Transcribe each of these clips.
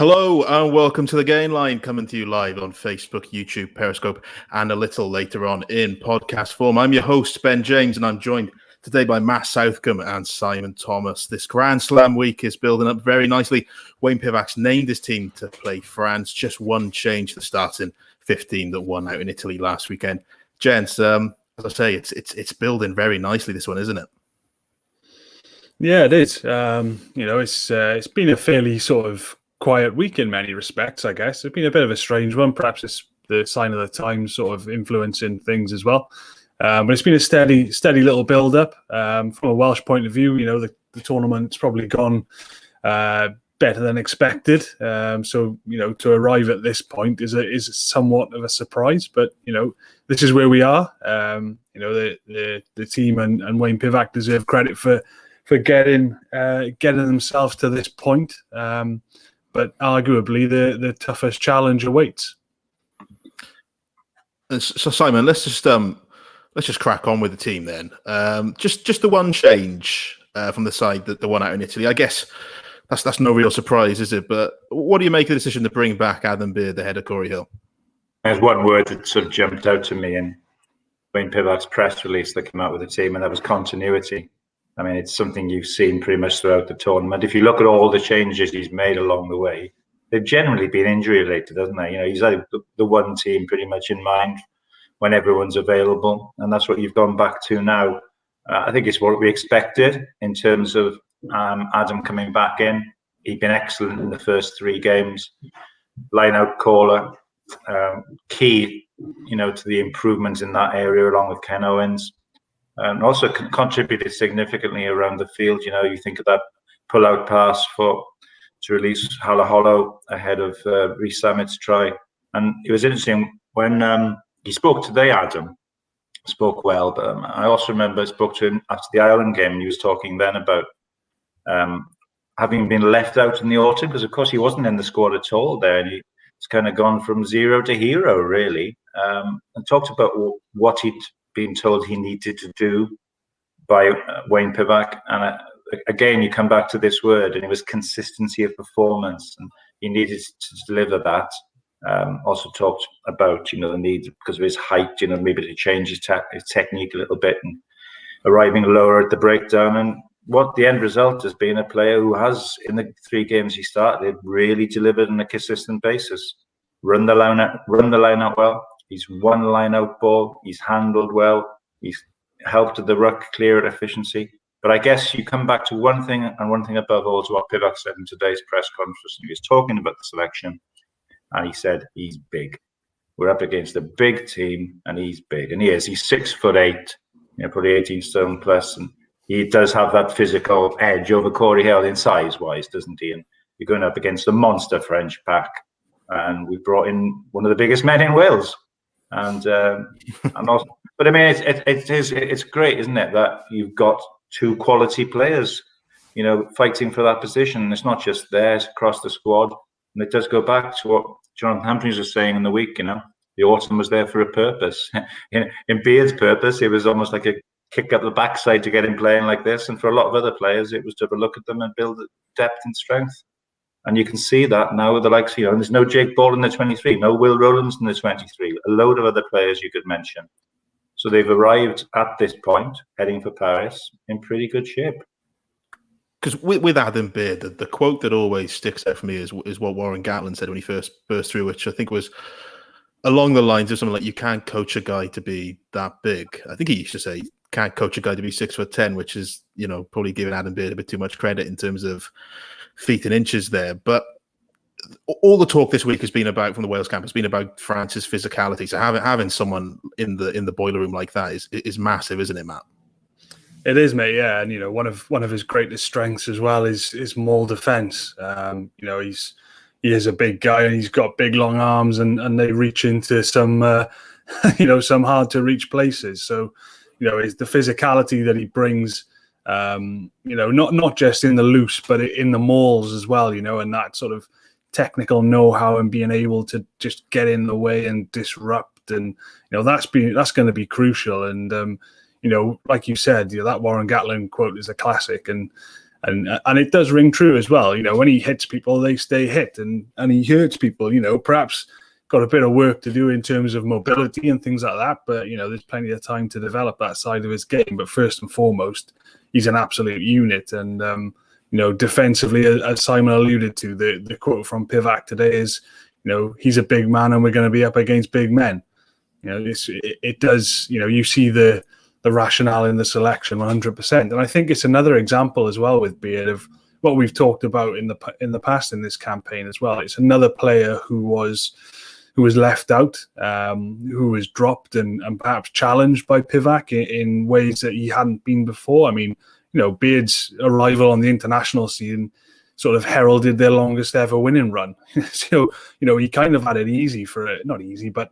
Hello and welcome to the Gain Line, coming to you live on Facebook, YouTube, Periscope, and a little later on in podcast form. I'm your host, Ben James, and I'm joined today by Matt Southcombe and Simon Thomas. This Grand Slam week is building up very nicely. Wayne Pivac's named his team to play France. Just one change, the starting 15 that won out in Italy last weekend. Gents, as I say, it's building very nicely, this one, isn't it? Yeah, it is. It's been a fairly sort of quiet week in many respects, I guess. It's been a bit of a strange one. Perhaps it's the sign of the times sort of influencing things as well. But it's been a steady little build-up. From a Welsh point of view, the tournament's probably gone better than expected. So to arrive at this point is somewhat of a surprise. But, this is where we are. The team and Wayne Pivac deserve credit for getting themselves to this point. But arguably the toughest challenge awaits. So Simon, let's just crack on with the team then. Just the one change from the side that the one out in Italy. I guess that's no real surprise, is it? But what do you make of the decision to bring back Adam Beard, the head of Corey Hill? There's one word that sort of jumped out to me in Wayne Pivac's press release that came out with the team, and that was continuity. I mean, it's something you've seen pretty much throughout the tournament. If you look at all the changes he's made along the way, they've generally been injury-related, hasn't they? He's had the one team pretty much in mind when everyone's available, and that's what you've gone back to now. I think it's what we expected in terms of Adam coming back in. He'd been excellent in the first three games. Line-out caller, key, to the improvements in that area along with Ken Owens. And also contributed significantly around the field. You think of that pull-out pass to release Halaholo ahead of Rhys Sammett's try. And it was interesting when he spoke today, Adam spoke well, but I also remember I spoke to him after the Ireland game, and he was talking then about having been left out in the autumn, because of course he wasn't in the squad at all there, and he's kind of gone from zero to hero, really, and talked about what he'd been told he needed to do by Wayne Pivac. And again, you come back to this word, and it was consistency of performance, and he needed to deliver that. Also talked about, the need, because of his height, maybe to change his technique a little bit and arriving lower at the breakdown. And what the end result has been, a player who has, in the three games he started, really delivered on a consistent basis. Run the line out well. He's won line-out ball. He's handled well. He's helped the ruck clear at efficiency. But I guess you come back to one thing, and one thing above all, is what Pivac said in today's press conference. He was talking about the selection, and he said he's big. We're up against a big team, and he's big. And he is. He's 6'8", probably 18 stone plus, and he does have that physical edge over Corey Hill in size-wise, doesn't he? And you're going up against a monster French pack, and we brought in one of the biggest men in Wales. And also, but I mean, it's great, isn't it, that you've got two quality players, fighting for that position. It's not just theirs across the squad, and it does go back to what Jonathan Humphreys was saying in the week. The autumn was there for a purpose. In Beard's purpose, it was almost like a kick up the backside to get him playing like this, and for a lot of other players, it was to have a look at them and build depth and strength. And you can see that now with the likes, there's no Jake Ball in the 23, no Will Rowlands in the 23, a load of other players you could mention. So they've arrived at this point, heading for Paris, in pretty good shape. Because with Adam Beard, the quote that always sticks out for me is what Warren Gatland said when he first burst through, which I think was along the lines of something like, you can't coach a guy to be that big. I think he used to say, can't coach a guy to be 6'10", which is, probably giving Adam Beard a bit too much credit in terms of feet and inches there. But all the talk this week has been about, from the Wales camp, has been about France's physicality. So having someone in the boiler room like that is massive, isn't it, Matt? It is, mate. Yeah, and one of his greatest strengths as well is maul defense. He is a big guy, and he's got big long arms, and they reach into some some hard to reach places. So is the physicality that he brings. Not just in the loose, but in the mauls as well, and that sort of technical know-how and being able to just get in the way and disrupt, and that's going to be crucial. And like you said, that Warren Gatland quote is a classic, and And it does ring true as well. When he hits people, they stay hit, and he hurts people. Perhaps got a bit of work to do in terms of mobility and things like that. But there's plenty of time to develop that side of his game. But first and foremost, he's an absolute unit. And defensively, as Simon alluded to, the quote from Pivac today is, he's a big man, and we're going to be up against big men. It does. You see the rationale in the selection 100%. And I think it's another example as well with Beard of what we've talked about in the past in this campaign as well. It's another player who was left out, who was dropped and perhaps challenged by Pivac in ways that he hadn't been before. I mean, Beard's arrival on the international scene sort of heralded their longest ever winning run. So, he kind of had it easy for it. Not easy, but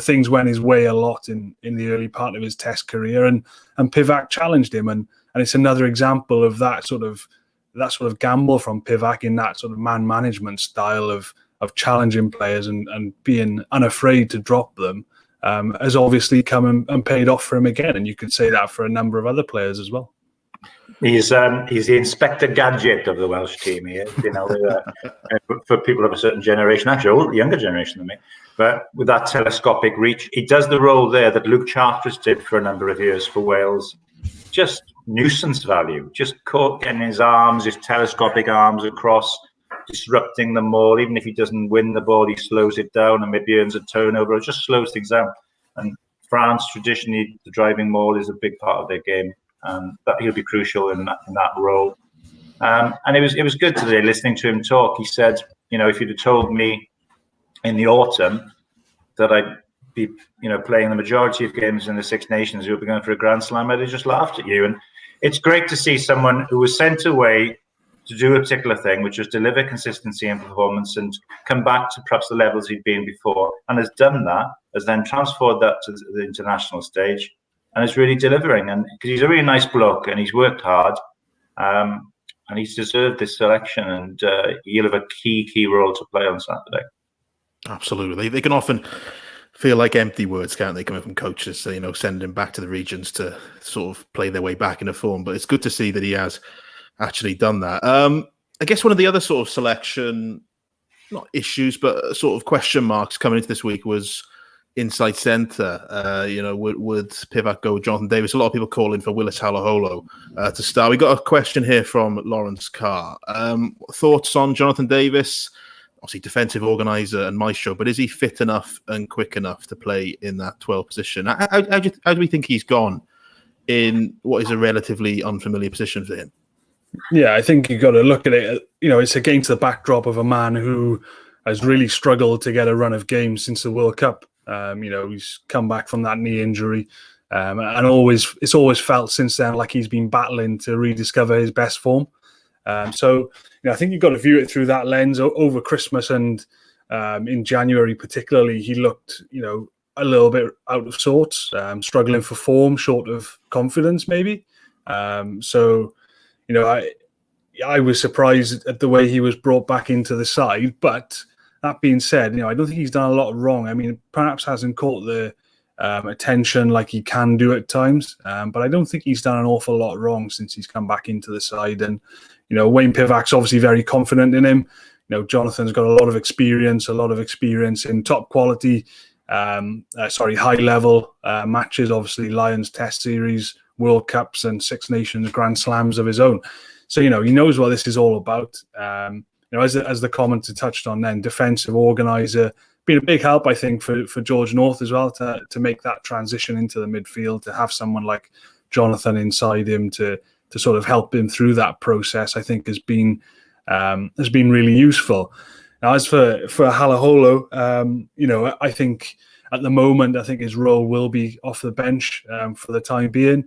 things went his way a lot in the early part of his Test career, and Pivac challenged him, and it's another example of that sort of gamble from Pivac in that sort of man management style of challenging players and being unafraid to drop them, has obviously come and paid off for him again, and you could say that for a number of other players as well. He's the Inspector Gadget of the Welsh team. He is, for people of a certain generation, actually, younger generation than me. But with that telescopic reach, he does the role there that Luke Charteris did for a number of years for Wales. Just nuisance value, just caught getting his telescopic arms across, disrupting the maul. Even if he doesn't win the ball, he slows it down and maybe earns a turnover. It just slows things down. And France, traditionally, the driving maul is a big part of their game. That he'll be crucial in that role. And it was good today listening to him talk. He said, if you'd have told me in the autumn that I'd be, playing the majority of games in the Six Nations, you'll be going for a Grand Slam, I'd have just laughed at you. And it's great to see someone who was sent away to do a particular thing, which was deliver consistency and performance and come back to perhaps the levels he'd been before, and has done that, has then transferred that to the international stage, and is really delivering. And because he's a really nice bloke and he's worked hard, and he's deserved this selection, and he'll have a key role to play on Saturday. Absolutely. They can often feel like empty words, can't they, coming from coaches, sending him back to the regions to sort of play their way back into form. But it's good to see that he has actually done that. I guess one of the other sort of selection, not issues, but sort of question marks coming into this week was inside centre. Would Pivac go with Jonathan Davis? A lot of people calling for Willis Halaholo to start. We got a question here from Lawrence Carr. Thoughts on Jonathan Davis? Obviously, defensive organiser and maestro, but is he fit enough and quick enough to play in that 12 position? How do we think he's gone in what is a relatively unfamiliar position for him? Yeah, I think you've got to look at it. It's against the backdrop of a man who has really struggled to get a run of games since the World Cup. He's come back from that knee injury, and it's always felt since then like he's been battling to rediscover his best form. So I think you've got to view it through that lens. Over Christmas and in January particularly, he looked, a little bit out of sorts, struggling for form, short of confidence maybe. I was surprised at the way he was brought back into the side. But that being said, I don't think he's done a lot wrong. I mean, perhaps hasn't caught the attention like he can do at times. But I don't think he's done an awful lot wrong since he's come back into the side. And, Wayne Pivac's obviously very confident in him. Jonathan's got a lot of experience in top quality, high level matches, obviously Lions Test Series, World Cups and Six Nations Grand Slams of his own. So, he knows what this is all about. As the commenter touched on then, defensive organiser, been a big help, I think, for George North as well to make that transition into the midfield, to have someone like Jonathan inside him to sort of help him through that process, I think has been really useful. Now, as for Halaholo, I think at the moment, I think his role will be off the bench for the time being.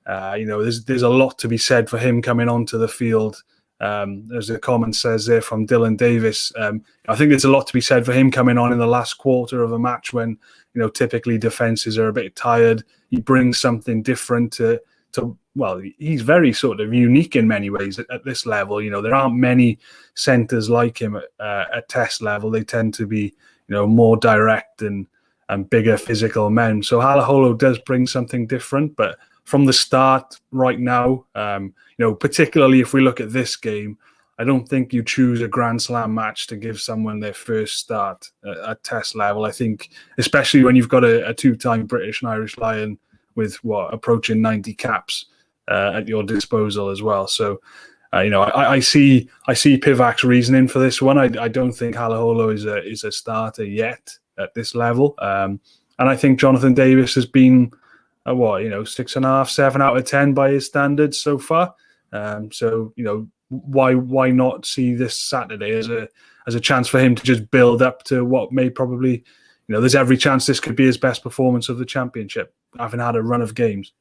There's a lot to be said for him coming onto the field. As the comment says there from Dylan Davis, I think there's a lot to be said for him coming on in the last quarter of a match when, typically defenses are a bit tired. He brings something different he's very sort of unique in many ways at this level. There aren't many centres like him at Test level. They tend to be, more direct and bigger physical men. So Halaholo does bring something different, but from the start right now. Particularly if we look at this game, I don't think you choose a Grand Slam match to give someone their first start at Test level. I think, especially when you've got a two-time British and Irish Lion with approaching 90 caps at your disposal as well. So, I see Pivac's reasoning for this one. I don't think Halaholo is a starter yet at this level, and I think Jonathan Davies has been 6.5, 7 out of 10 by his standards so far. Why not see this Saturday as a chance for him to just build up to what may probably, there's every chance this could be his best performance of the championship, having had a run of games.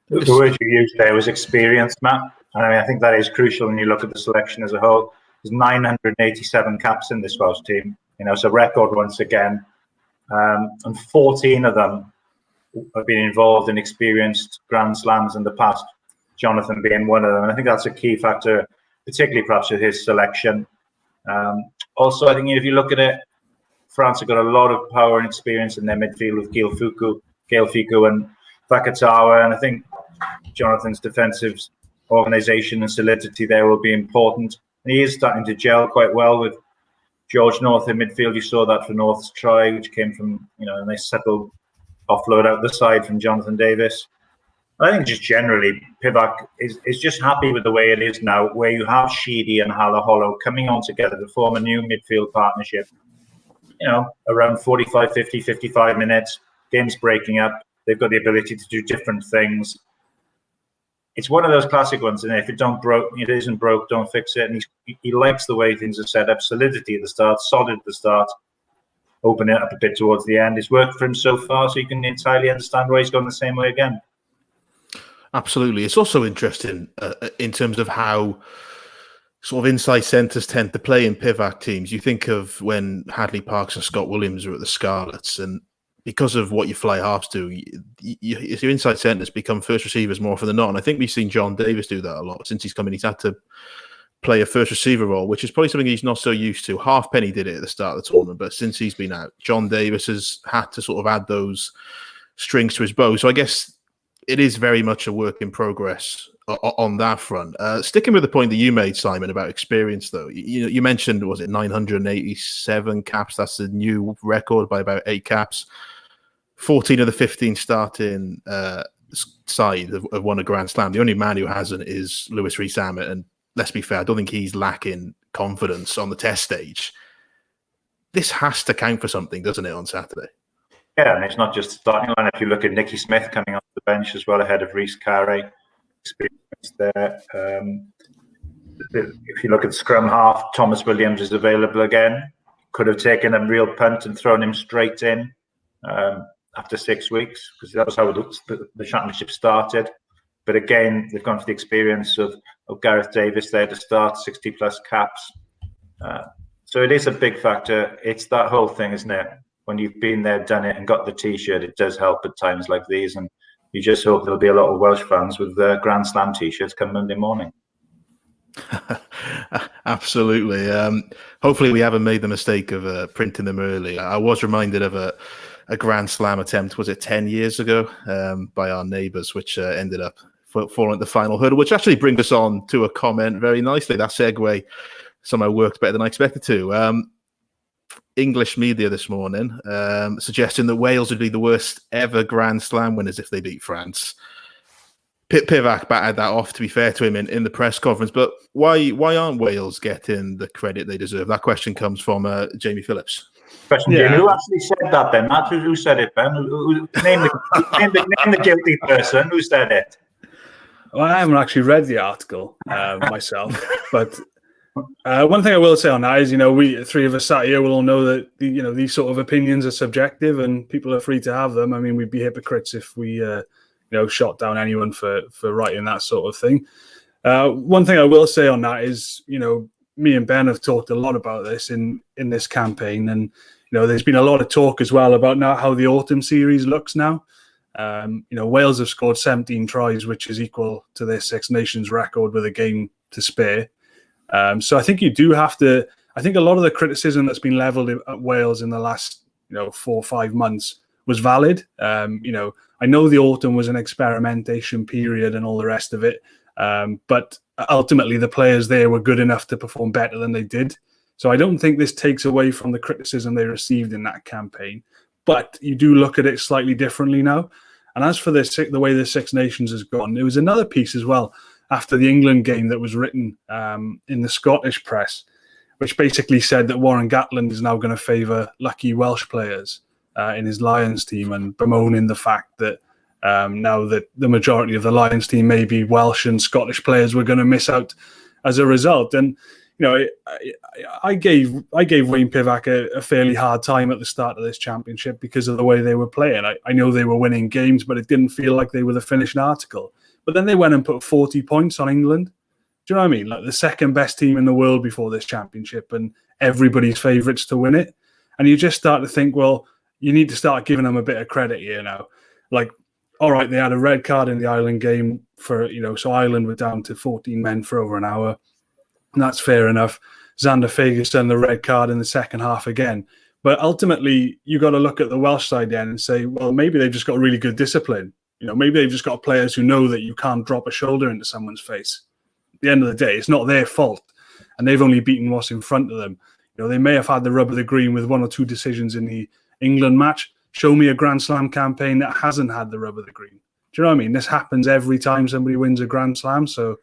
The word you used there was experience, Matt. And I think that is crucial when you look at the selection as a whole. There's 987 caps in this Welsh team. It's a record once again. And 14 of them have been involved in experienced Grand Slams in the past, Jonathan being one of them. And I think that's a key factor, particularly perhaps with his selection. Also, I think if you look at it, France have got a lot of power and experience in their midfield with Gael Fickou and Vakatawa. And I think Jonathan's defensive organisation and solidity there will be important. And he is starting to gel quite well with George North in midfield. You saw that for North's try, which came from a nice settled offload out the side from Jonathan Davies. I think just generally, Pivac is just happy with the way it is now, where you have Sheedy and Halaholo coming on together to form a new midfield partnership. Around 45, 50, 55 minutes, games breaking up. They've got the ability to do different things. It's one of those classic ones, and if it isn't broke, don't fix it. And he likes the way things are set up, solidity at the start, solid at the start, open it up a bit towards the end. It's worked for him so far, so you can entirely understand why he's gone the same way again. Absolutely. It's also interesting in terms of how sort of inside centres tend to play in Pivac teams. You think of when Hadley Parks and Scott Williams were at the Scarlets, and because of what your fly halves do, your inside centres become first receivers more often than not. And I think we've seen John Davies do that a lot since he's come in. He's had to play a first receiver role, which is probably something he's not so used to. Halfpenny did it at the start of the tournament, but since he's been out, John Davies has had to sort of add those strings to his bow. So I guess it is very much a work in progress on that front. Sticking with the point that you made, Simon, about experience, though, you mentioned, was it 987 caps? That's a new record by about 8 caps. 14 of the 15 starting side have won a Grand Slam. The only man who hasn't is Lewis Rees-Zammit, and let's be fair, I don't think he's lacking confidence on the test stage. This has to count for something, doesn't it, on Saturday? Yeah, and it's not just the starting line. If you look at Nicky Smith coming off the bench as well, ahead of Rhys Carey, experience there. If you look at scrum half, Thomas Williams is available again. Could have taken a real punt and thrown him straight in after 6 weeks, because that was how the championship started. But again, they've gone for the experience of Gareth Davies there to start, 60-plus caps. So it is a big factor. It's that whole thing, isn't it? When you've been there, done it, and got the T-shirt, it does help at times like these. And you just hope there'll be a lot of Welsh fans with Grand Slam T-shirts come Monday morning. Absolutely. Hopefully we haven't made the mistake of printing them early. I was reminded of a Grand Slam attempt, was it 10 years ago, by our neighbours, which ended up falling at the final hurdle, which actually brings us on to a comment very nicely. That segue somehow worked better than I expected to. English media this morning suggesting that Wales would be the worst ever Grand Slam winners if they beat France. Pivac batted that off, to be fair to him, in the press conference. But why aren't Wales getting the credit they deserve? That question comes from Jamie Phillips. Question, yeah. Jamie, who actually said that then? Matt, who said it, Ben? Name the guilty person. Who said it? Well, I haven't actually read the article myself, but one thing I will say on that is, we three of us sat here will all know that these sort of opinions are subjective and people are free to have them. I mean, we'd be hypocrites if we shot down anyone for writing that sort of thing. One thing I will say on that is, me and Ben have talked a lot about this in this campaign, and there's been a lot of talk as well about now how the autumn series looks now. Wales have scored 17 tries, which is equal to their Six Nations record with a game to spare. So I think you do have to. I think a lot of the criticism that's been levelled at Wales in the last 4 or 5 months was valid. I know the autumn was an experimentation period and all the rest of it, but ultimately the players there were good enough to perform better than they did. So I don't think this takes away from the criticism they received in that campaign, but you do look at it slightly differently now. And as for the way the Six Nations has gone, there was another piece as well after the England game that was written in the Scottish press, which basically said that Warren Gatland is now going to favour lucky Welsh players in his Lions team, and bemoaning the fact that now that the majority of the Lions team may be Welsh and Scottish players were going to miss out as a result. And I gave Wayne Pivac a fairly hard time at the start of this championship because of the way they were playing. I know they were winning games, but it didn't feel like they were the finished article. But then they went and put 40 points on England. Do you know what I mean? Like the second best team in the world before this championship, and everybody's favourites to win it. And you just start to think, well, you need to start giving them a bit of credit here now. Like, all right, they had a red card in the Ireland game so Ireland were down to 14 men for over an hour. And that's fair enough. Xander Ferguson, the red card in the second half again. But ultimately, you got to look at the Welsh side then and say, well, maybe they've just got really good discipline. Maybe they've just got players who know that you can't drop a shoulder into someone's face. At the end of the day, it's not their fault. And they've only beaten what's in front of them. They may have had the rub of the green with one or two decisions in the England match. Show me a Grand Slam campaign that hasn't had the rub of the green. Do you know what I mean? This happens every time somebody wins a Grand Slam. So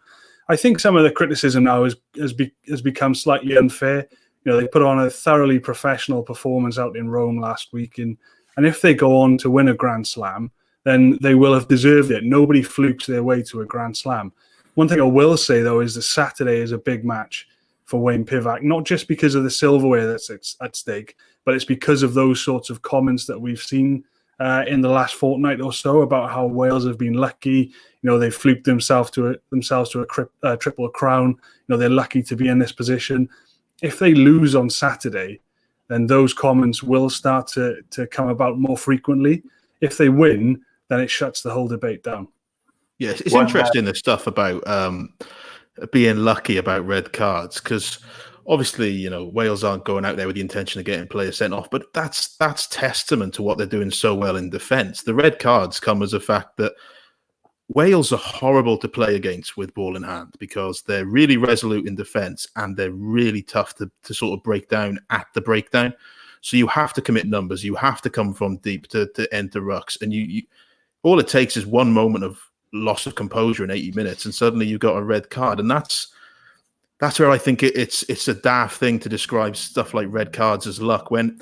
I think some of the criticism now has become slightly unfair. They put on a thoroughly professional performance out in Rome last week. And if they go on to win a Grand Slam, then they will have deserved it. Nobody flukes their way to a Grand Slam. One thing I will say, though, is that Saturday is a big match for Wayne Pivac, not just because of the silverware that's at stake, but it's because of those sorts of comments that we've seen in the last fortnight or so about how Wales have been lucky. They fluked themselves to a triple crown. They're lucky to be in this position. If they lose on Saturday, then those comments will start to come about more frequently. If they win, then it shuts the whole debate down. Yes, it's interesting, the stuff about being lucky about red cards, because obviously, Wales aren't going out there with the intention of getting players sent off, but that's testament to what they're doing so well in defence. The red cards come as a fact that Wales are horrible to play against with ball in hand because they're really resolute in defence and they're really tough to sort of break down at the breakdown. So you have to commit numbers. You have to come from deep to enter rucks. And you all it takes is one moment of loss of composure in 80 minutes and suddenly you've got a red card. And that's where I think it's a daft thing to describe stuff like red cards as luck, when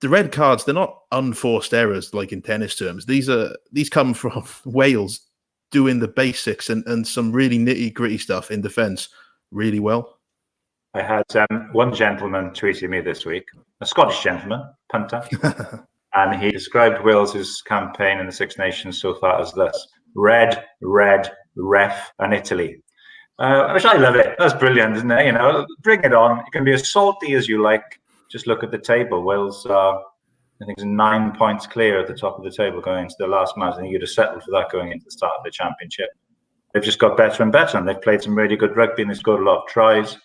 the red cards, they're not unforced errors like in tennis terms. These come from Wales doing the basics and some really nitty-gritty stuff in defence really well. I had one gentleman tweeting me this week, a Scottish gentleman, punter, and he described Wales's campaign in the Six Nations so far as this: red, ref, and Italy. Which I love it. That's brilliant, isn't it? Bring it on. It can be as salty as you like. Just look at the table. Wales are, I think, 9 points clear at the top of the table going into the last match. I think you'd have settled for that going into the start of the championship. They've just got better and better, and they've played some really good rugby, and they've scored a lot of tries.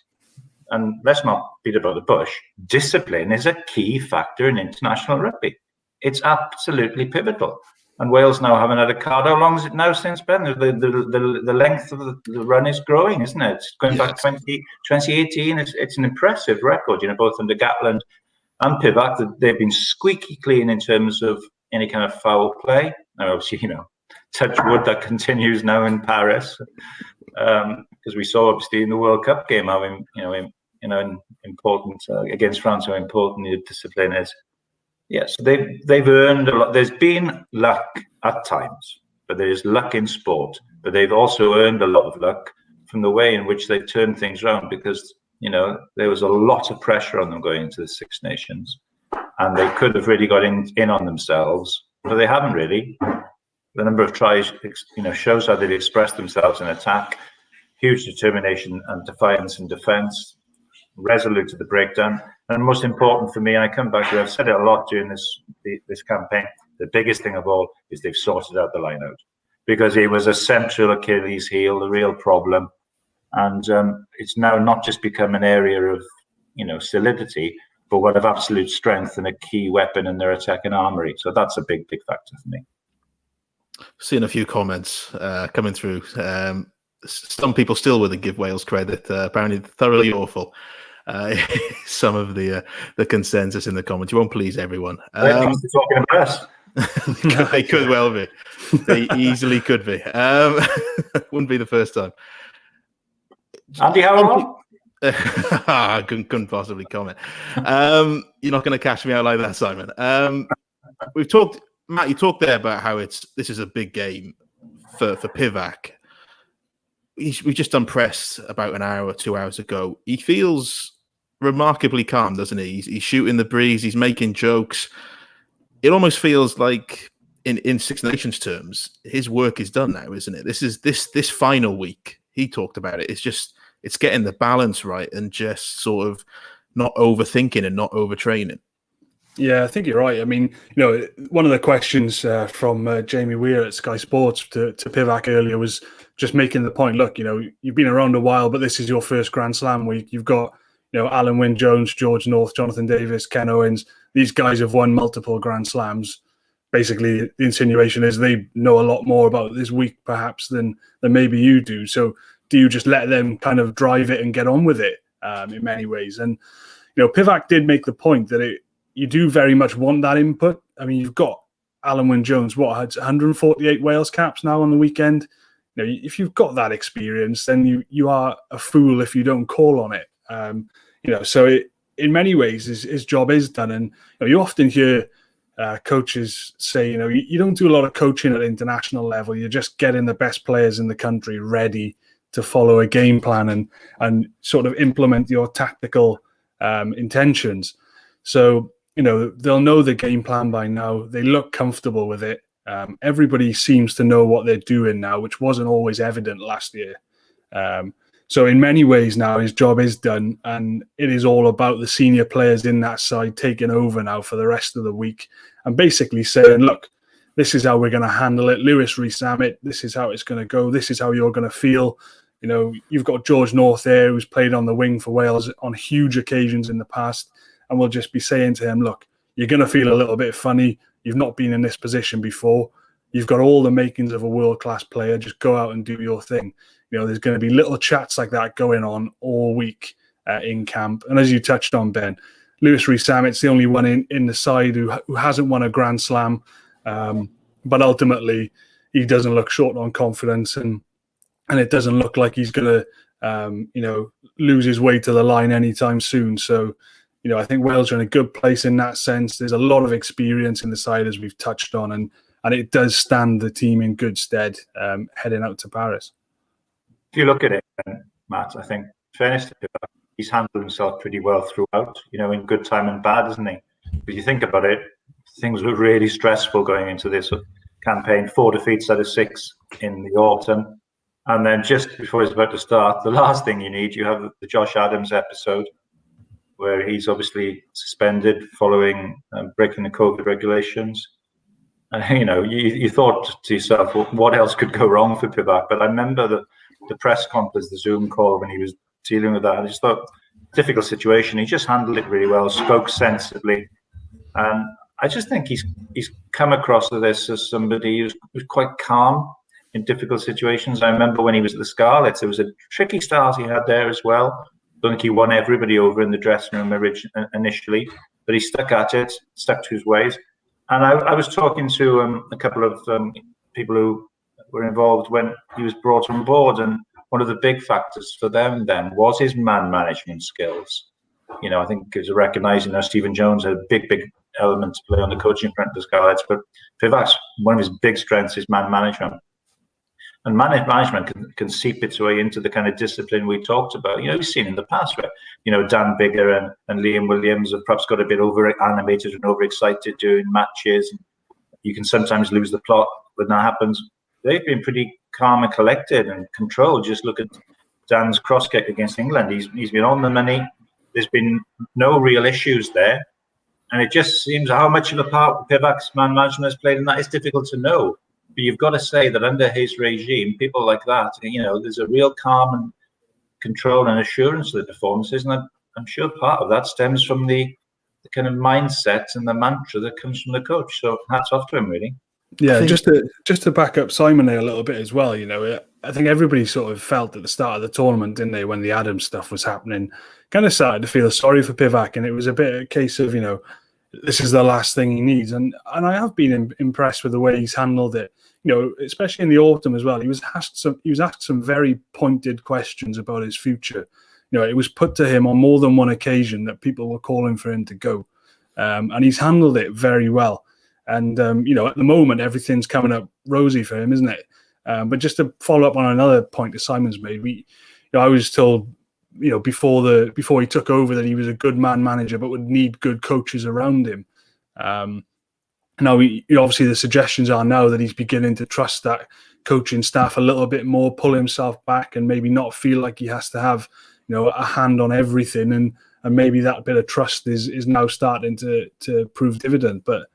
And let's not beat about the bush. Discipline is a key factor in international rugby. It's absolutely pivotal. And Wales now haven't had a card. How long is it now since, Ben? The length of the run is growing, isn't it? It's going back 2018. It's an impressive record, both under Gatland and Pivac. They've been squeaky clean in terms of any kind of foul play. Now, obviously, touch wood, that continues now in Paris. Because we saw, obviously, in the World Cup game how, important against France, how important the discipline is. Yes, they've earned a lot. There's been luck at times, but there is luck in sport. But they've also earned a lot of luck from the way in which they turned things around, because there was a lot of pressure on them going into the Six Nations, and they could have really got in on themselves, but they haven't really. The number of tries, shows how they've expressed themselves in attack, huge determination and defiance in defence, resolute to the breakdown. And most important for me, and I come back to it, I've said it a lot during this campaign, the biggest thing of all is they've sorted out the line-out, because it was a central Achilles heel, the real problem. And it's now not just become an area of, solidity, but one of absolute strength and a key weapon in their attacking armoury. So that's a big, big factor for me. Seeing a few comments coming through. Some people still wouldn't give Wales credit. Apparently, thoroughly awful. Some of the consensus in the comments. You won't please everyone. Talking about us. They could well be. They easily could be. Wouldn't be the first time. Andy, how long? Couldn't possibly comment. You're not going to cash me out like that, Simon. We've talked, Matt. You talked there about how this is a big game for Pivac. We've just done press about an hour or 2 hours ago. He feels remarkably calm, doesn't he? He's shooting the breeze. He's making jokes. It almost feels like, in Six Nations terms, his work is done now, isn't it? This final week. He talked about it. It's getting the balance right and just sort of not overthinking and not overtraining. Yeah, I think you're right. I mean, one of the questions from Jamie Weir at Sky Sports to Pivac earlier was just making the point, look, you've been around a while, but this is your first Grand Slam week. You've got, Alan Wynne-Jones, George North, Jonathan Davis, Ken Owens. These guys have won multiple Grand Slams. Basically, the insinuation is they know a lot more about this week, perhaps, than maybe you do. So do you just let them kind of drive it and get on with it in many ways? And, Pivac did make the point that you do very much want that input. I mean, you've got Alan Wynne-Jones, 148 Wales caps now on the weekend. If you've got that experience, then you are a fool if you don't call on it. So in many ways, his job is done. And you often hear coaches say, you don't do a lot of coaching at international level. You're just getting the best players in the country ready to follow a game plan and sort of implement your tactical intentions. So, they'll know the game plan by now. They look comfortable with it. Everybody seems to know what they're doing now, which wasn't always evident last year. So in many ways now, his job is done, and it is all about the senior players in that side taking over now for the rest of the week and basically saying, look, this is how we're going to handle it. Lewis Rees-Zammit, this is how it's going to go. This is how you're going to feel. You've got George North there, who's played on the wing for Wales on huge occasions in the past. And we'll just be saying to him, look, you're going to feel a little bit funny. You've not been in this position before. You've got all the makings of a world-class player. Just go out and do your thing. There's going to be little chats like that going on all week in camp. And as you touched on, Ben, Lewis Rees-Zammit's the only one in the side who hasn't won a Grand Slam. But ultimately, he doesn't look short on confidence. And it doesn't look like he's going to, lose his way to the line anytime soon. So, I think Wales are in a good place in that sense. There's a lot of experience in the side, as we've touched on, and it does stand the team in good stead heading out to Paris. If you look at it, Matt, I think, fairness to him, he's handled himself pretty well throughout, in good time and bad, isn't he? But you think about it, things were really stressful going into this campaign. 4 defeats out of 6 in the autumn. And then just before he's about to start, the last thing you have the Josh Adams episode, where he's obviously suspended following breaking the COVID regulations. You thought to yourself, well, what else could go wrong for Pivac? But I remember the press conference, the Zoom call when he was dealing with that. I just thought, difficult situation. He just handled it really well, spoke sensibly. And I just think he's come across to this as somebody who's quite calm in difficult situations. I remember when he was at the Scarlets, it was a tricky start he had there as well. I don't think he won everybody over in the dressing room initially, but he stuck at it, stuck to his ways. And I was talking to a couple of people who were involved when he was brought on board, and one of the big factors for them then was his man management skills. I think it was recognising that Stephen Jones had a big element to play on the coaching front of the Scarlets, but Pivac's one of his big strengths is man management. And management can seep its way into the kind of discipline we talked about. We've seen in the past where, Dan Biggar and Liam Williams have perhaps got a bit over-animated and overexcited during matches. You can sometimes lose the plot when that happens. They've been pretty calm and collected and controlled. Just look at Dan's cross kick against England. He's been on the money. There's been no real issues there. And it just seems how much of a part Pivac's man management has played in that is difficult to know. But you've got to say that under his regime, people like that, there's a real calm and control and assurance to the performances. And I'm sure part of that stems from the kind of mindset and the mantra that comes from the coach. So hats off to him, really. Yeah, just to back up Simon there a little bit as well, I think everybody sort of felt at the start of the tournament, didn't they, when the Adams stuff was happening, kind of started to feel sorry for Pivac, and it was a bit a case of, this is the last thing he needs. And I have been impressed with the way he's handled it, especially in the autumn as well. He was asked some very pointed questions about his future. It was put to him on more than one occasion that people were calling for him to go. And he's handled it very well. And, at the moment, everything's coming up rosy for him, isn't it? But just to follow up on another point that Simon's made, I was told, before he took over that he was a good man manager, but would need good coaches around him. Now, obviously, the suggestions are now that he's beginning to trust that coaching staff a little bit more, pull himself back, and maybe not feel like he has to have, a hand on everything. And maybe that bit of trust is now starting to prove dividend. But,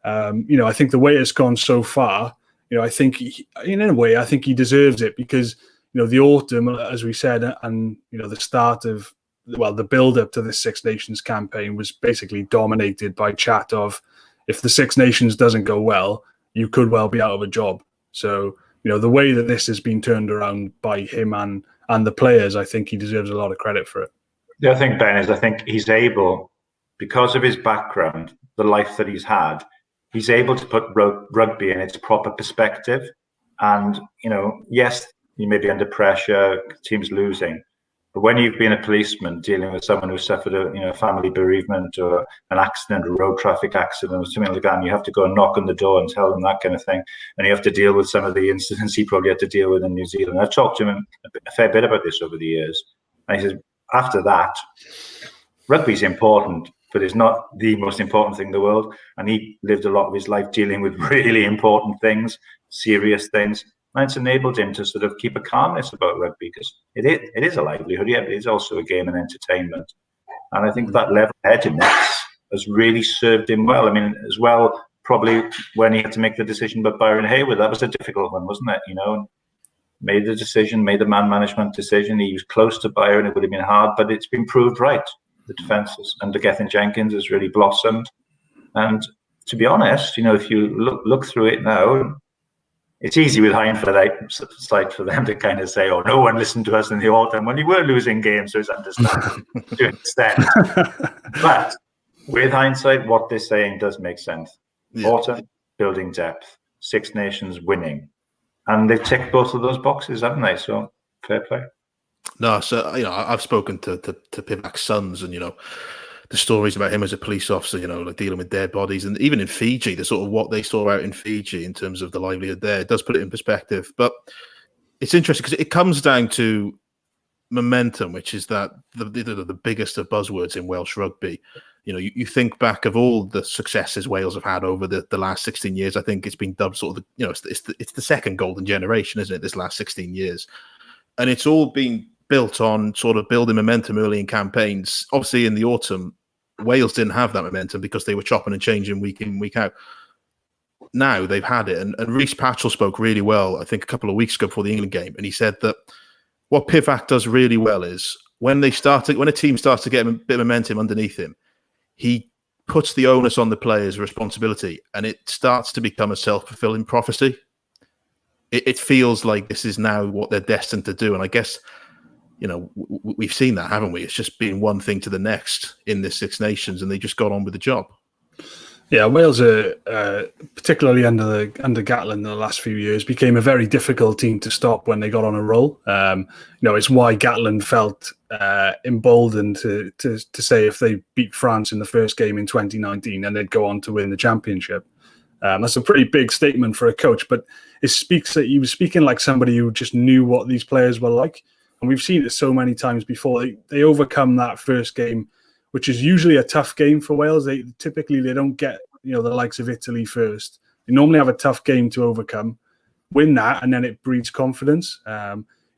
I think the way it's gone so far, I think in a way, I think he deserves it because, the autumn, as we said, and, the start of, the build up to this Six Nations campaign was basically dominated by chat of, if the Six Nations doesn't go well, you could well be out of a job. So, the way that this has been turned around by him and the players, I think he deserves a lot of credit for it. The other thing, Ben, is I think he's able, because of his background, the life that he's had, he's able to put rugby in its proper perspective. And, yes, you may be under pressure, team's losing. But when you've been a policeman dealing with someone who suffered a family bereavement or an accident, a road traffic accident or something like that, and you have to go and knock on the door and tell them that kind of thing, and you have to deal with some of the incidents he probably had to deal with in New Zealand. I've talked to him a fair bit about this over the years. And he says, after that, rugby's important, but it's not the most important thing in the world. And he lived a lot of his life dealing with really important things, serious things. And it's enabled him to sort of keep a calmness about rugby because it is a livelihood, yeah, but it's also a game and entertainment. And I think that level-headedness has really served him well. I mean, as well, probably when he had to make the decision about Byron Hayward, that was a difficult one, wasn't it? Made the decision, made the man management decision. He was close to Byron. It would have been hard, but it's been proved right. The defences under Gethin Jenkins has really blossomed. And to be honest, if you look through it now, it's easy with hindsight for them to kind of say, oh, no one listened to us in the autumn when you were losing games, so it's understandable to an extent. But with hindsight, what they're saying does make sense. Yeah. Autumn, building depth, Six Nations winning. And they've ticked both of those boxes, haven't they? So fair play. No, so I've spoken to Pivac's sons, and the stories about him as a police officer, like dealing with dead bodies, and even in Fiji, the sort of what they saw out in Fiji in terms of the livelihood there, it does put it in perspective. But it's interesting because it comes down to momentum, which is that the biggest of buzzwords in Welsh rugby. You think back of all the successes Wales have had over the last 16 years. I think it's been dubbed sort of it's the second golden generation, isn't it? This last 16 years, and it's all been built on sort of building momentum early in campaigns. Obviously, in the autumn, Wales didn't have that momentum because they were chopping and changing week in, week out. Now they've had it, and Rhys Patchell spoke really well, I think, a couple of weeks ago before the England game, and he said that what Pivac does really well is when a team starts to get a bit of momentum underneath him, he puts the onus on the players' responsibility, and it starts to become a self-fulfilling prophecy. It feels like this is now what they're destined to do, and I guess we've seen that, haven't we? It's just been one thing to the next in this Six Nations, and they just got on with the job. Yeah, Wales, particularly under Gatland in the last few years, became a very difficult team to stop when they got on a roll. It's why Gatland felt emboldened to say if they beat France in the first game in 2019, then they'd go on to win the championship. That's a pretty big statement for a coach, but it speaks that he was speaking like somebody who just knew what these players were like. And we've seen it so many times before. They overcome that first game, which is usually a tough game for Wales. They don't get the likes of Italy first. They normally have a tough game to overcome, win that, and then it breeds confidence.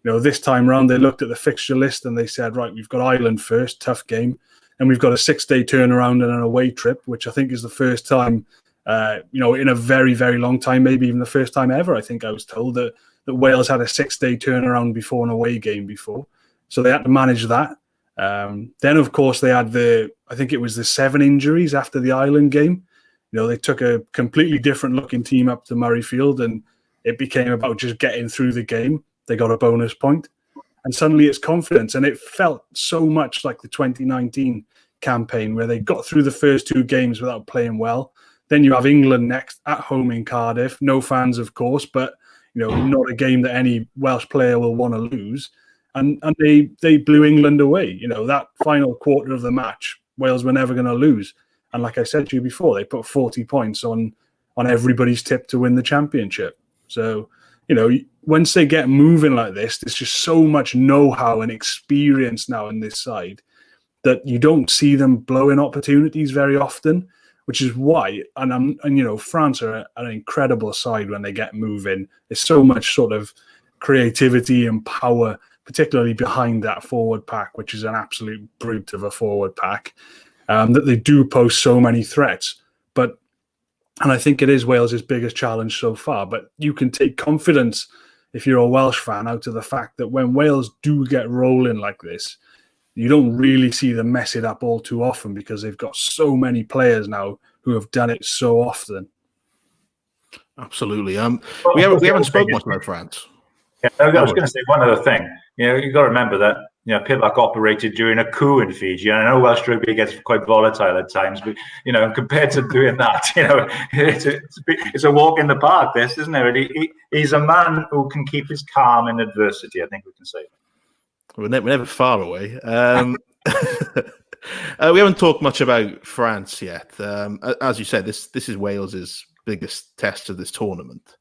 This time round they looked at the fixture list and they said, right, we've got Ireland first, tough game, and we've got a 6-day turnaround and an away trip, which I think is the first time, in a very, very long time, maybe even the first time ever. I think I was told that Wales had a 6-day turnaround before an away game before, so they had to manage that. Then, of course, they had I think it was the 7 injuries after the Ireland game. They took a completely different looking team up to Murrayfield, and it became about just getting through the game. They got a bonus point, and suddenly it's confidence. And it felt so much like the 2019 campaign, where they got through the first 2 games without playing well. Then you have England next at home in Cardiff. No fans, of course, but not a game that any Welsh player will want to lose. And they blew England away. That final quarter of the match, Wales were never going to lose. And like I said to you before, they put 40 points on everybody's tip to win the championship. So, once they get moving like this, there's just so much know-how and experience now in this side that you don't see them blowing opportunities very often, which is why, France are an incredible side when they get moving. There's so much sort of creativity and power, particularly behind that forward pack, which is an absolute brute of a forward pack, that they do pose so many threats. And I think it is Wales's biggest challenge so far. But you can take confidence, if you're a Welsh fan, out of the fact that when Wales do get rolling like this, you don't really see them mess it up all too often, because they've got so many players now who have done it so often. Absolutely. We haven't spoken much about France. Yeah, I was going to say one other thing. You've got to remember that Pivac operated during a coup in Fiji. And I know Welsh rugby gets quite volatile at times, but compared to doing that, it's a walk in the park. This, isn't it? He's a man who can keep his calm in adversity. I think we can say. We're never far away. We haven't talked much about France yet. As you said, this is Wales's biggest test of this tournament.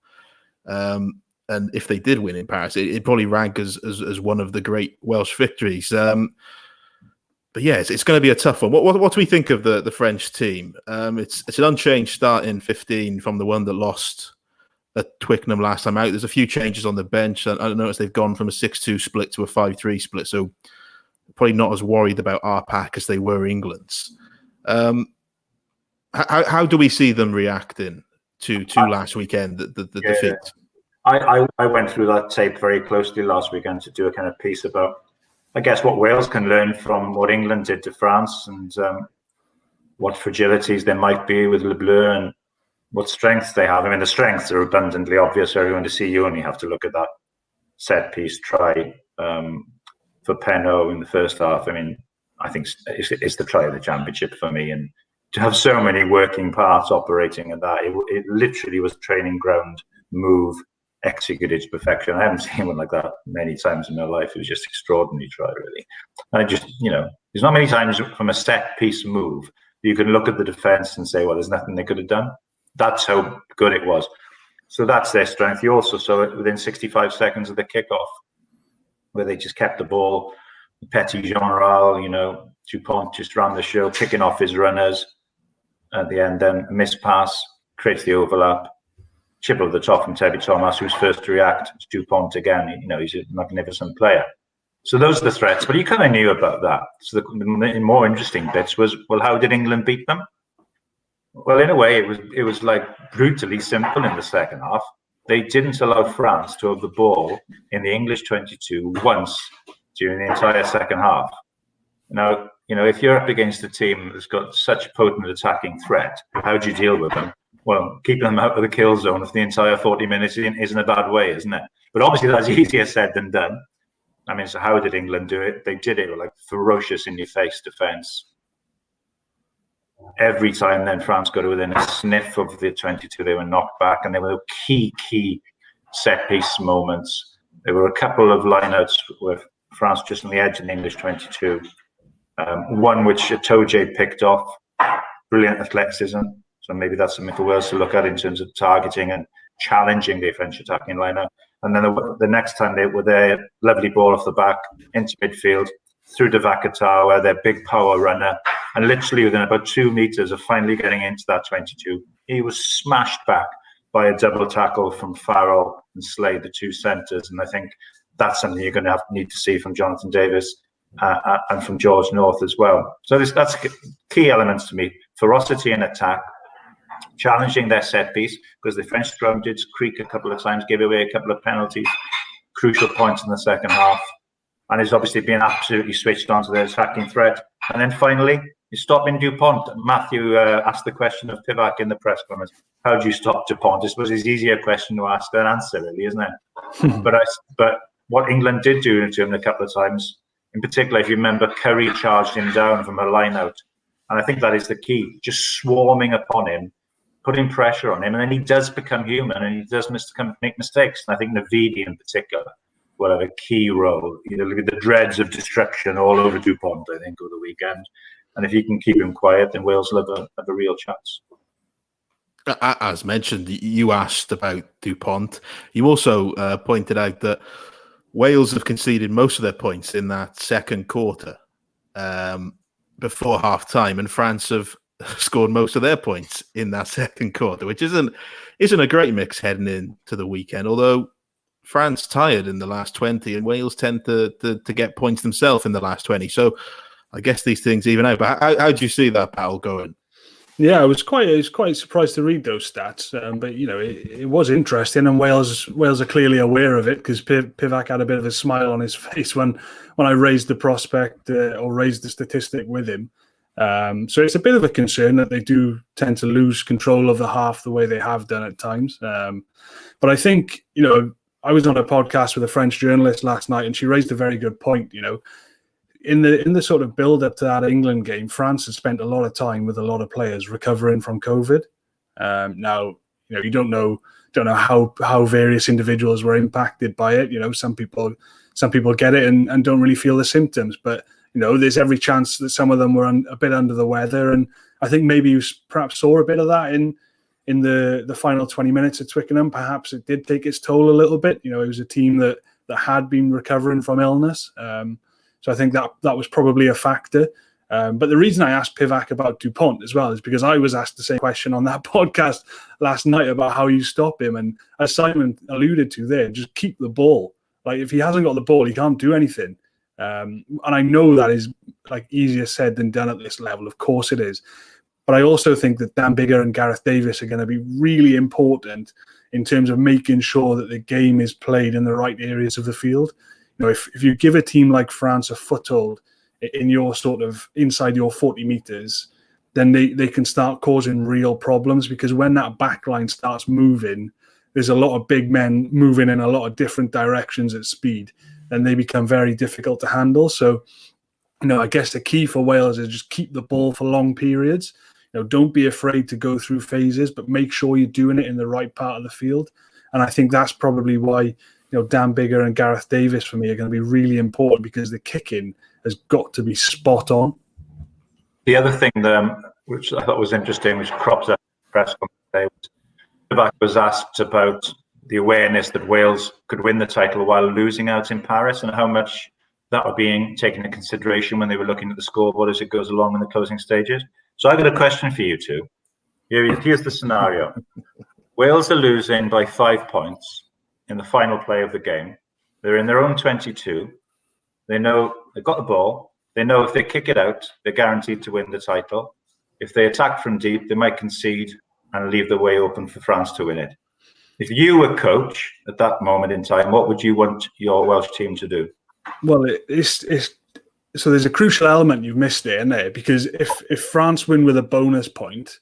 And if they did win in Paris, it'd probably rank as one of the great Welsh victories. But yeah, it's going to be a tough one. What do we think of the French team? It's an unchanged start in 15 from the one that lost at Twickenham last time out. There's a few changes on the bench. I noticed they've gone from a 6-2 split to a 5-3 split, so probably not as worried about our pack as they were England's. How do we see them reacting to last weekend, the defeat? I went through that tape very closely last weekend to do a kind of piece about, I guess, what Wales can learn from what England did to France, and what fragilities there might be with Le Bleu, and what strengths they have. I mean, the strengths are abundantly obvious for everyone to see. You only have to look at that set piece try for Penno in the first half. I mean, I think it's the try of the championship for me. And to have so many working parts operating at that, it literally was training ground move executed to perfection. I haven't seen one like that many times in my life. It was just extraordinary try, really. And I just, there's not many times from a set piece move you can look at the defense and say, well, there's nothing they could have done. That's how good it was. So that's their strength. You also saw it within 65 seconds of the kickoff, where they just kept the ball. Petit General, Dupont just ran the show, picking off his runners at the end. Then a missed pass creates the overlap. Chip over the top from Tebby Thomas, who's first to react. It's Dupont again. He's a magnificent player. So those are the threats. But you kind of knew about that. So the more interesting bits was, well, how did England beat them? Well, in a way, it was like brutally simple in the second half. They didn't allow France to have the ball in the English 22 once during the entire second half. Now, if you're up against a team that's got such potent attacking threat, how do you deal with them? Well, keeping them out of the kill zone for the entire 40 minutes isn't a bad way, isn't it? But obviously that's easier said than done. I mean, so how did England do it? They did it with like ferocious in-your-face defence. Every time then France got within a sniff of the 22, they were knocked back, and there were key set-piece moments. There were a couple of lineouts where France just on the edge in the English 22. One which Toje picked off, brilliant athleticism. So maybe that's something for Wales to look at in terms of targeting and challenging the French attacking lineup. And then the next time they were there, lovely ball off the back into midfield, through to Vakatawa, their big power runner. And literally within about 2 meters of finally getting into that 22, he was smashed back by a double tackle from Farrell and Slade, the two centres. And I think that's something you're going to need to see from Jonathan Davis and from George North as well. So that's key elements to me. Ferocity in attack, challenging their set piece, because the French scrum did creak a couple of times, gave away a couple of penalties, crucial points in the second half. and is obviously being absolutely switched on to their attacking threat. And then finally, you stop in Dupont. Matthew asked the question of Pivac in the press conference. How do you stop Dupont? I suppose it's an easier question to ask than answer, really, isn't it? But what England did do to him a couple of times, in particular, if you remember, Curry charged him down from a line-out. And I think that is the key, just swarming upon him, putting pressure on him, and then he does become human, and he does make mistakes. And I think Navidi in particular will have a key role. Look at the dreads of destruction all over Dupont, I think, over the weekend. And if you can keep him quiet, then Wales will have a real chance. As mentioned, you asked about Dupont. You also pointed out that Wales have conceded most of their points in that second quarter before half-time, and France have scored most of their points in that second quarter, which isn't a great mix heading into the weekend, although France tired in the last 20 and Wales tend to get points themselves in the last 20. So I guess these things even out. But how do you see that battle going? Yeah, I was quite surprised to read those stats, but it was interesting, and Wales are clearly aware of it because Pivac had a bit of a smile on his face when I raised the prospect or raised the statistic with him. So it's a bit of a concern that they do tend to lose control of the half the way they have done at times. But I think I was on a podcast with a French journalist last night, and she raised a very good point. In the sort of build up to that England game, France has spent a lot of time with a lot of players recovering from COVID. Now, you don't know how various individuals were impacted by it. Some people get it and don't really feel the symptoms, but there's every chance that some of them were a bit under the weather, and I think maybe you perhaps saw a bit of that in the final 20 minutes at Twickenham. Perhaps it did take its toll a little bit. It was a team that had been recovering from illness. So I think that was probably a factor. But the reason I asked Pivac about Dupont as well is because I was asked the same question on that podcast last night about how you stop him. And as Simon alluded to there, just keep the ball. Like, if he hasn't got the ball, he can't do anything. And I know that is easier said than done at this level. Of course it is. But I also think that Dan Biggar and Gareth Davies are going to be really important in terms of making sure that the game is played in the right areas of the field. If you give a team like France a foothold in your sort of inside your 40 meters, then they can start causing real problems, because when that back line starts moving, there's a lot of big men moving in a lot of different directions at speed, and they become very difficult to handle. So, I guess the key for Wales is just keep the ball for long periods. Don't be afraid to go through phases, but make sure you're doing it in the right part of the field. And I think that's probably why Dan Biggar and Gareth Davies for me are going to be really important, because the kicking has got to be spot on. The other thing which I thought was interesting, which crops up in the press conference today, was was asked about the awareness that Wales could win the title while losing out in Paris, and how much that were being taken into consideration when they were looking at the scoreboard as it goes along in the closing stages. So I've got a question for you two. Here's the scenario. Wales are losing by 5 points in the final play of the game. They're in their own 22. They know they've got the ball. They know if they kick it out, they're guaranteed to win the title. If they attack from deep, they might concede and leave the way open for France to win it. If you were coach at that moment in time, what would you want your Welsh team to do? Well, so there's a crucial element you've missed there, isn't there? Because if France win with a bonus point,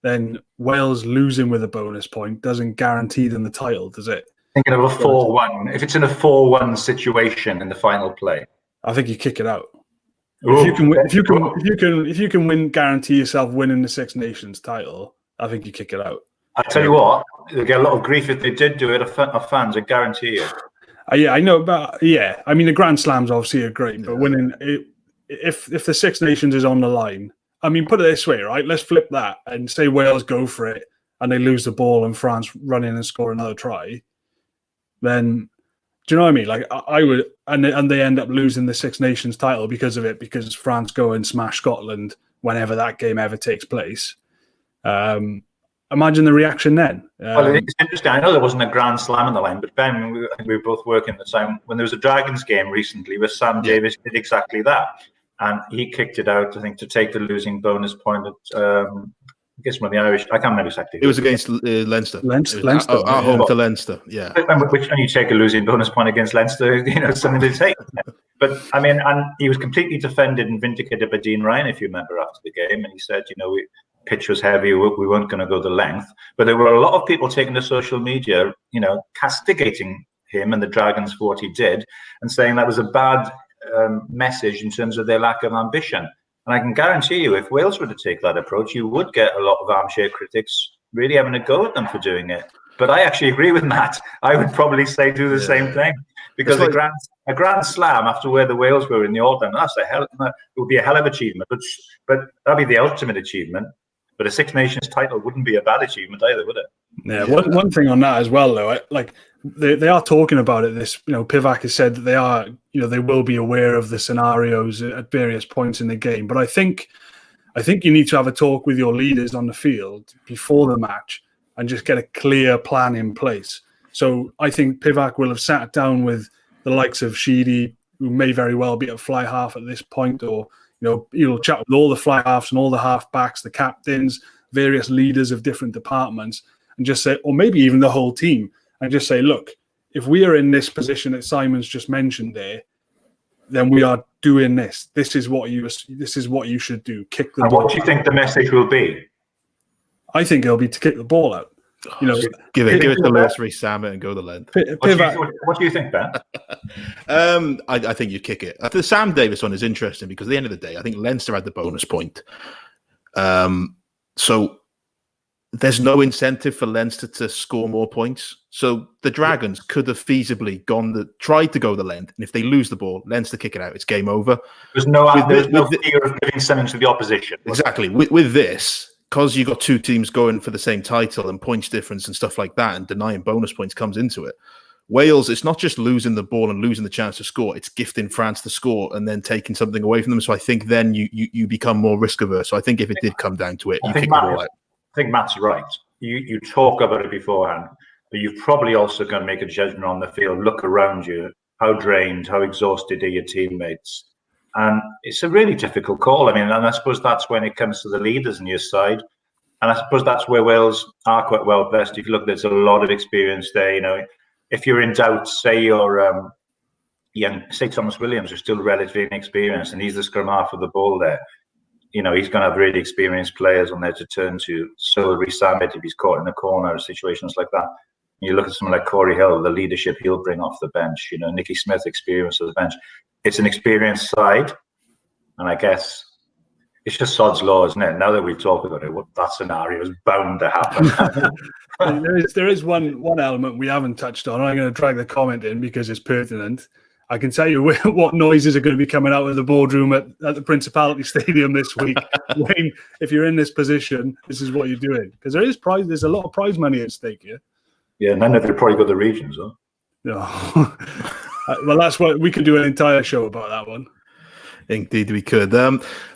then Wales losing with a bonus point doesn't guarantee them the title, does it? Thinking of a 4-1. If it's in a 4-1 situation in the final play, I think you kick it out. Ooh, if you can win, guarantee yourself winning the Six Nations title, I think you kick it out. I tell you what, they'll get a lot of grief if they did do it. Of fans, I guarantee you. Yeah, I know, but yeah, I mean the Grand Slams obviously are great, but winning if the Six Nations is on the line, I mean, put it this way, right? Let's flip that and say Wales go for it and they lose the ball and France run in and score another try. Then, do you know what I mean? Like I would, and they end up losing the Six Nations title because of it, because France go and smash Scotland whenever that game ever takes place. Imagine the reaction then. Well, it's interesting. I know there wasn't a Grand Slam on the line, but Ben, we were both working at the time when there was a Dragons game recently where Sam Davies did exactly that, and he kicked it out, I think, to take the losing bonus point at. I guess one of the Irish. I can't remember exactly. It was against Leinster. Leinster, at home to Leinster. Yeah. Which when you take a losing bonus point against Leinster, something to take. But I mean, and he was completely defended and vindicated by Dean Ryan, if you remember, after the game, and he said, pitch was heavy, we weren't going to go the length. But there were a lot of people taking to social media, castigating him and the Dragons for what he did, and saying that was a bad message in terms of their lack of ambition. And I can guarantee you, if Wales were to take that approach, you would get a lot of armchair critics really having a go at them for doing it. But I actually agree with Matt. I would probably say do the same thing, because a grand slam after where the Wales were in the All-Time, it would be a hell of achievement. But that'd be the ultimate achievement. But a Six Nations title wouldn't be a bad achievement either, would it? Yeah. One thing on that as well, though, they are talking about it. Pivac has said that they are, they will be aware of the scenarios at various points in the game. But I think you need to have a talk with your leaders on the field before the match and just get a clear plan in place. So I think Pivac will have sat down with the likes of Sheedy, who may very well be at fly half at this point, or he'll chat with all the fly halves and all the half backs, the captains, various leaders of different departments, and just say, or maybe even the whole team, and just say, look, if we are in this position that Simon's just mentioned there, then we are doing this. This is what you should do. Kick the ball. What do you think the message will be? I think it'll be to kick the ball out. Give it to Lewis Rees-Zammit and go the length. What do you think, Ben? I think you kick it. The Sam Davis one is interesting because at the end of the day, I think Leinster had the bonus point. So there's no incentive for Leinster to score more points. So the Dragons could have feasibly tried to go the length, and if they lose the ball, Leinster kick it out. It's game over. There's no fear of giving something to the opposition. Exactly. With this, because you've got two teams going for the same title and points difference and stuff like that, and denying bonus points comes into it. Wales, it's not just losing the ball and losing the chance to score, it's gifting France to score and then taking something away from them. So I think then you become more risk averse. So I think if it did come down to it, you kick the ball out. I think Matt's right. You talk about it beforehand, but you've probably also got to make a judgment on the field, look around you, how drained, how exhausted are your teammates. And it's a really difficult call. I mean, and I suppose that's when it comes to the leaders on your side. And I suppose that's where Wales are quite well versed. If you look, there's a lot of experience there. If you're in doubt, say you're say Thomas Williams, who's still relatively inexperienced, and he's the scrum half of the ball there. He's going to have really experienced players on there to turn to. So Rees-Zammit, if he's caught in a corner or situations like that. You look at someone like Corey Hill, the leadership he'll bring off the bench. Nicky Smith, experience of the bench. It's an experienced side, and I guess it's just sod's law, isn't it? Now that we've talked about it, that scenario is bound to happen. there is one element we haven't touched on. I'm going to drag the comment in because it's pertinent. I can tell you what noises are going to be coming out of the boardroom at the Principality Stadium this week. Wayne, if you're in this position, this is what you're doing. Because there's a lot of prize money at stake here. Yeah, none of it probably got the regions, huh? No. Well, that's what we could do an entire show about that one. Indeed, we could.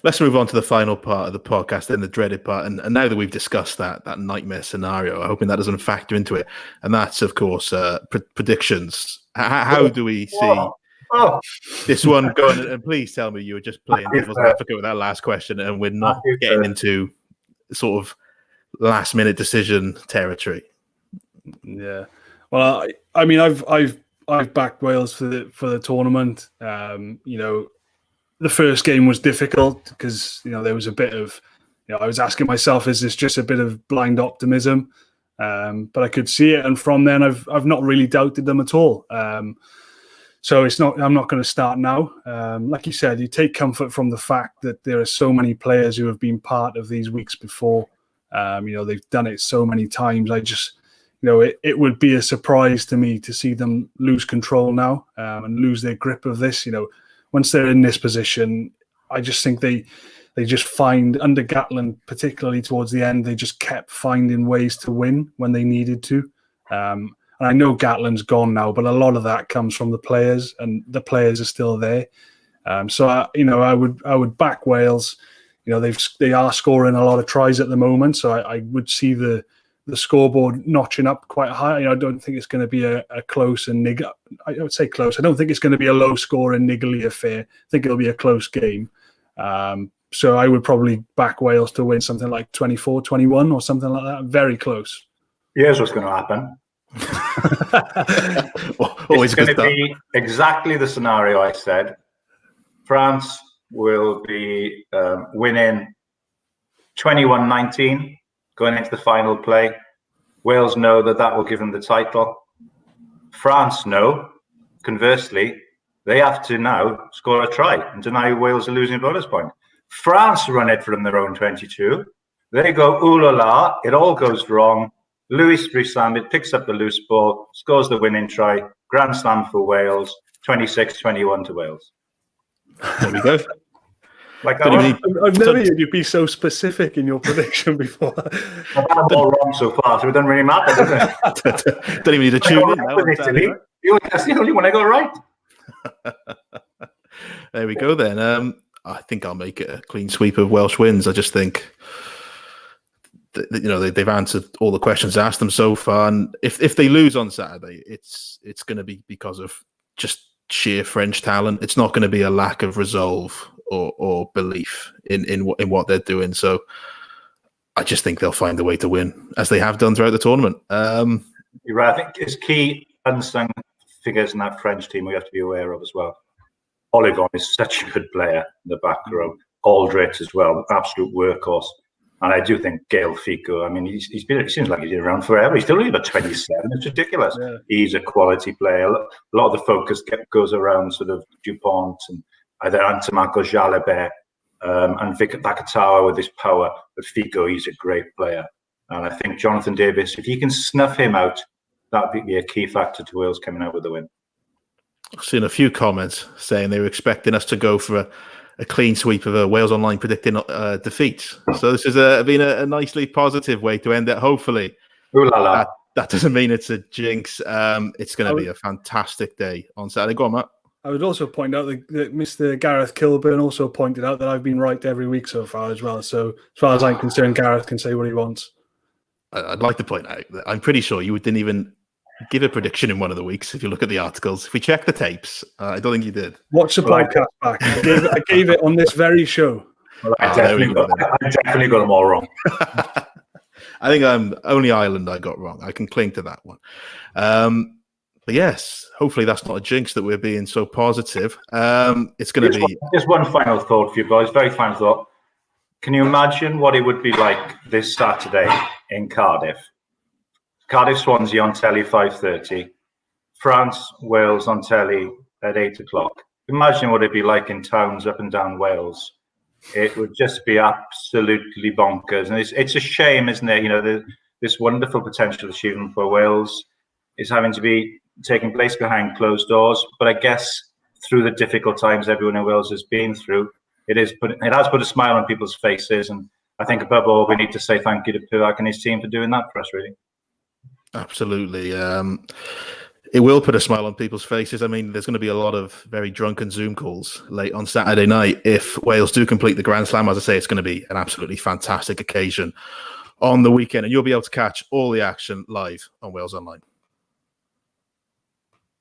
Let's move on to the final part of the podcast, then the dreaded part. And now that we've discussed that nightmare scenario, I'm hoping that doesn't factor into it. And that's, of course, predictions. How do we see this one going? And please tell me you were just playing devil's advocate with that last question, and we're not getting into sort of last-minute decision territory. Yeah. Well, I mean, I've backed Wales for the tournament. The first game was difficult because there was a bit of I was asking myself, is this just a bit of blind optimism? But I could see it, and from then I've not really doubted them at all. So it's not. I'm not going to start now. Like you said, you take comfort from the fact that there are so many players who have been part of these weeks before. They've done it so many times. I just, it would be a surprise to me to see them lose control now and lose their grip of this. Once they're in this position, I just think they just find, under Gatland, particularly towards the end, they just kept finding ways to win when they needed to. And I know Gatland's gone now, but a lot of that comes from the players, and the players are still there. So I would back Wales. They are scoring a lot of tries at the moment, so I would see the scoreboard notching up quite high. I don't think it's going to be a close and I would say close. I don't think it's going to be a low score and niggly affair. I think it'll be a close game. So I would probably back Wales to win something like 24-21 or something like that. Very close. Here's what's going to happen. Always it's going to be exactly the scenario I said. France will be winning 21-19 going into the final play. Wales know that will give them the title. France know, conversely, they have to now score a try and deny Wales a losing bonus point. France run it from their own 22. They go, ooh la la, it all goes wrong. Louis Brissamit picks up the loose ball, scores the winning try, grand slam for Wales, 26-21 to Wales. There we go. Like I've never heard you be so specific in your prediction before. I've had them all wrong so far, so it doesn't really matter, does it? Don't even need to tune in now. That's the only one I got right. There we go then. I think I'll make it a clean sweep of Welsh wins. I just think they've answered all the questions asked them so far, and if they lose on Saturday, it's going to be because of just sheer French talent. It's not going to be a lack of resolve or belief in what they're doing. So I just think they'll find a way to win, as they have done throughout the tournament. You're right. I think it's key unsung figures in that French team we have to be aware of as well. Olivon is such a good player in the back row. Aldrit as well, absolute workhorse. And I do think Gael Fico, I mean, he seems like he's been around forever. He's still only about 27. It's ridiculous. Yeah. He's a quality player. A lot of the focus goes around sort of Dupont and either Antamako Jalabert and Vic Vakatawa with his power. But Fico, he's a great player. And I think Jonathan Davies, if he can snuff him out, that would be a key factor to Wales coming out with the win. I've seen a few comments saying they were expecting us to go for a clean sweep of a Wales Online predicting defeat. So this has been a nicely positive way to end it, hopefully. Ooh la la. That doesn't mean it's a jinx. It's going to be a fantastic day on Saturday. Go on, Matt. I would also point out that Mr. Gareth Kilburn also pointed out that I've been right every week so far as well. So as far as I'm concerned, Gareth can say what he wants. I'd like to point out that I'm pretty sure you didn't even give a prediction in one of the weeks. If you look at the articles, if we check the tapes, I don't think you did. Watch the podcast back. I gave it on this very show. Well, I definitely got them all wrong. I think only Ireland I got wrong. I can cling to that one. But yes, hopefully that's not a jinx that we're being so positive. It's going to be... Just one final thought for you boys, very final thought. Can you imagine what it would be like this Saturday in Cardiff? Cardiff Swansea on telly 5:30, France Wales on telly at 8 o'clock. Imagine what it'd be like in towns up and down Wales. It would just be absolutely bonkers, and it's a shame, isn't it? You know, this wonderful potential achievement for Wales is having to be taking place behind closed doors. But I guess through the difficult times everyone in Wales has been through, it has put a smile on people's faces, and I think above all we need to say thank you to Pivac and his team for doing that for us, really. Absolutely. It will put a smile on people's faces. I mean, there's going to be a lot of very drunken Zoom calls late on Saturday night. If Wales do complete the Grand Slam, as I say, it's going to be an absolutely fantastic occasion on the weekend. And you'll be able to catch all the action live on Wales Online.